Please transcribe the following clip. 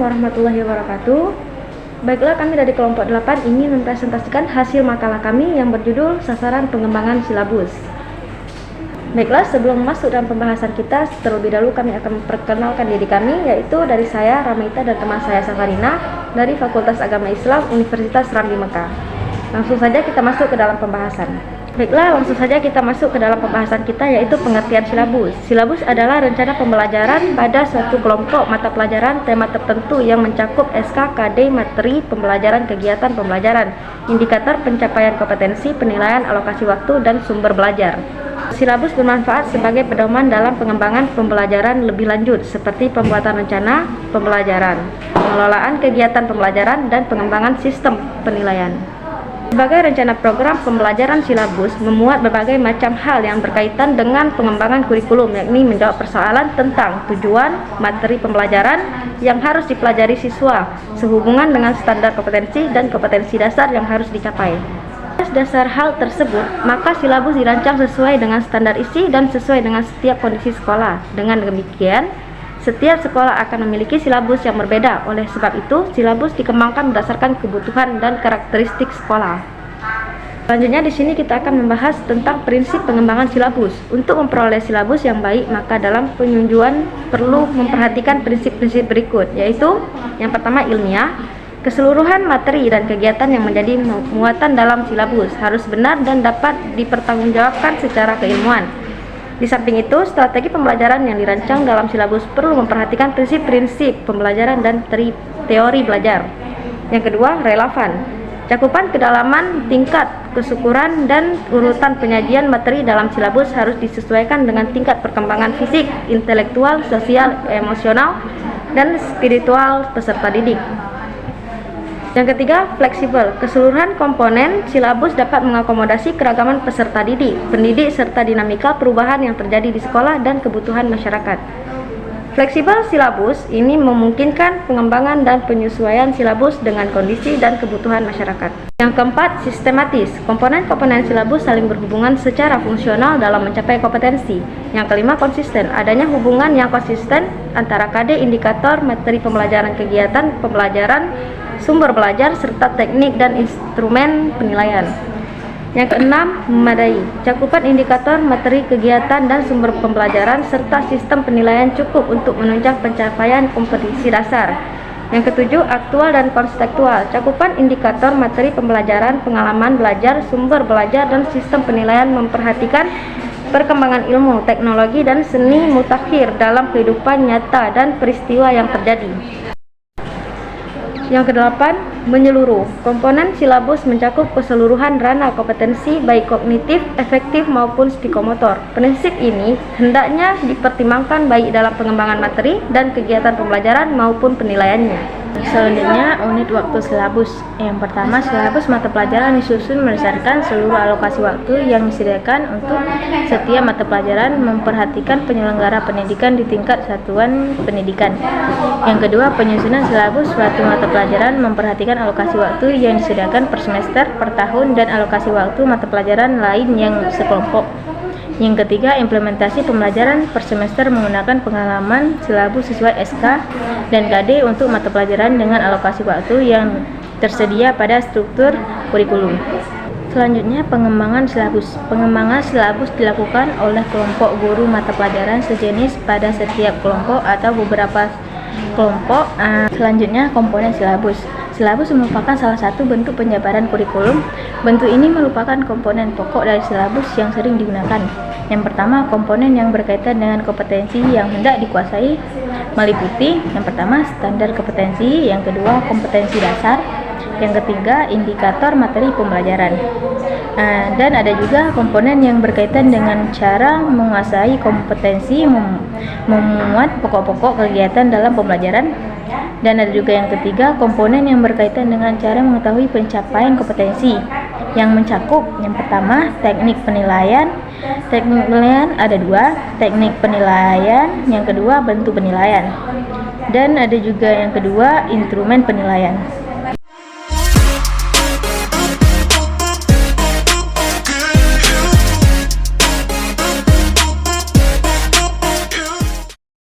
warahmatullahi wabarakatuh. Baiklah, kami dari kelompok 8 ingin mempresentasikan hasil makalah kami yang berjudul Sasaran Pengembangan Silabus. Baiklah, sebelum masuk dalam pembahasan kita, terlebih dahulu kami akan memperkenalkan diri kami, yaitu dari saya, Ramaita, dan teman saya, Safarina, dari Fakultas Agama Islam Universitas Ramli Mekah. Langsung saja kita masuk ke dalam pembahasan. Baiklah, langsung saja kita masuk ke dalam pembahasan kita, yaitu pengertian silabus. Silabus adalah rencana pembelajaran pada suatu kelompok mata pelajaran tema tertentu yang mencakup SK, KD, materi, pembelajaran, kegiatan pembelajaran, indikator pencapaian kompetensi, penilaian, alokasi waktu, dan sumber belajar. Silabus bermanfaat sebagai pedoman dalam pengembangan pembelajaran lebih lanjut, seperti pembuatan rencana pembelajaran, pengelolaan kegiatan pembelajaran, dan pengembangan sistem penilaian. Sebagai rencana program pembelajaran, silabus memuat berbagai macam hal yang berkaitan dengan pengembangan kurikulum, yakni menjawab persoalan tentang tujuan, materi pembelajaran yang harus dipelajari siswa, sehubungan dengan standar kompetensi dan kompetensi dasar yang harus dicapai. Atas dasar hal tersebut, maka silabus dirancang sesuai dengan standar isi dan sesuai dengan setiap kondisi sekolah. Dengan demikian, setiap sekolah akan memiliki silabus yang berbeda. Oleh sebab itu, silabus dikembangkan berdasarkan kebutuhan dan karakteristik sekolah. Selanjutnya di sini kita akan membahas tentang prinsip pengembangan silabus. Untuk memperoleh silabus yang baik, maka dalam penyusunan perlu memperhatikan prinsip-prinsip berikut, yaitu yang pertama ilmiah. Keseluruhan materi dan kegiatan yang menjadi muatan dalam silabus harus benar dan dapat dipertanggungjawabkan secara keilmuan. Di samping itu, strategi pembelajaran yang dirancang dalam silabus perlu memperhatikan prinsip-prinsip pembelajaran dan teori belajar. Yang kedua, relevan. Cakupan, kedalaman, tingkat kesyukuran, dan urutan penyajian materi dalam silabus harus disesuaikan dengan tingkat perkembangan fisik, intelektual, sosial, emosional, dan spiritual peserta didik. Yang ketiga, fleksibel. Keseluruhan komponen silabus dapat mengakomodasi keragaman peserta didik, pendidik, serta dinamika perubahan yang terjadi di sekolah dan kebutuhan masyarakat. Fleksibel silabus ini memungkinkan pengembangan dan penyesuaian silabus dengan kondisi dan kebutuhan masyarakat. Yang keempat, sistematis. Komponen-komponen silabus saling berhubungan secara fungsional dalam mencapai kompetensi. Yang kelima, konsisten. Adanya hubungan yang konsisten antara KD, indikator, materi pembelajaran, kegiatan pembelajaran, sumber belajar, serta teknik dan instrumen penilaian. Yang keenam, memadai. Cakupan indikator, materi, kegiatan, dan sumber pembelajaran, serta sistem penilaian cukup untuk menunjang pencapaian kompetensi dasar. Yang ketujuh, aktual dan kontekstual. Cakupan indikator, materi pembelajaran, pengalaman belajar, sumber belajar, dan sistem penilaian memperhatikan perkembangan ilmu, teknologi, dan seni mutakhir dalam kehidupan nyata dan peristiwa yang terjadi. Yang kedelapan, menyeluruh. Komponen silabus mencakup keseluruhan ranah kompetensi baik kognitif, efektif maupun psikomotor. Prinsip ini hendaknya dipertimbangkan baik dalam pengembangan materi dan kegiatan pembelajaran maupun penilaiannya. Selanjutnya, unit waktu silabus. Yang pertama, silabus mata pelajaran disusun berdasarkan seluruh alokasi waktu yang disediakan untuk setiap mata pelajaran, memperhatikan penyelenggara pendidikan di tingkat satuan pendidikan. Yang kedua, penyusunan silabus suatu mata pelajaran memperhatikan alokasi waktu yang disediakan per semester, per tahun, dan alokasi waktu mata pelajaran lain yang sekelompok. Yang ketiga, implementasi pembelajaran per semester menggunakan pengalaman silabus sesuai SK dan KD untuk mata pelajaran dengan alokasi waktu yang tersedia pada struktur kurikulum. Selanjutnya, pengembangan silabus. Pengembangan silabus dilakukan oleh kelompok guru mata pelajaran sejenis pada setiap kelompok atau beberapa kelompok. Selanjutnya, komponen silabus. Silabus merupakan salah satu bentuk penjabaran kurikulum. Bentuk ini merupakan komponen pokok dari silabus yang sering digunakan. Yang pertama, komponen yang berkaitan dengan kompetensi yang hendak dikuasai meliputi yang pertama, standar kompetensi, yang kedua, kompetensi dasar, yang ketiga, indikator materi pembelajaran. Dan ada juga komponen yang berkaitan dengan cara menguasai kompetensi, memuat pokok-pokok kegiatan dalam pembelajaran. Dan ada juga yang ketiga, komponen yang berkaitan dengan cara mengetahui pencapaian kompetensi yang mencakup yang pertama, teknik penilaian. Teknik penilaian ada dua, teknik penilaian, yang kedua bentuk penilaian. Dan ada juga yang kedua, instrumen penilaian.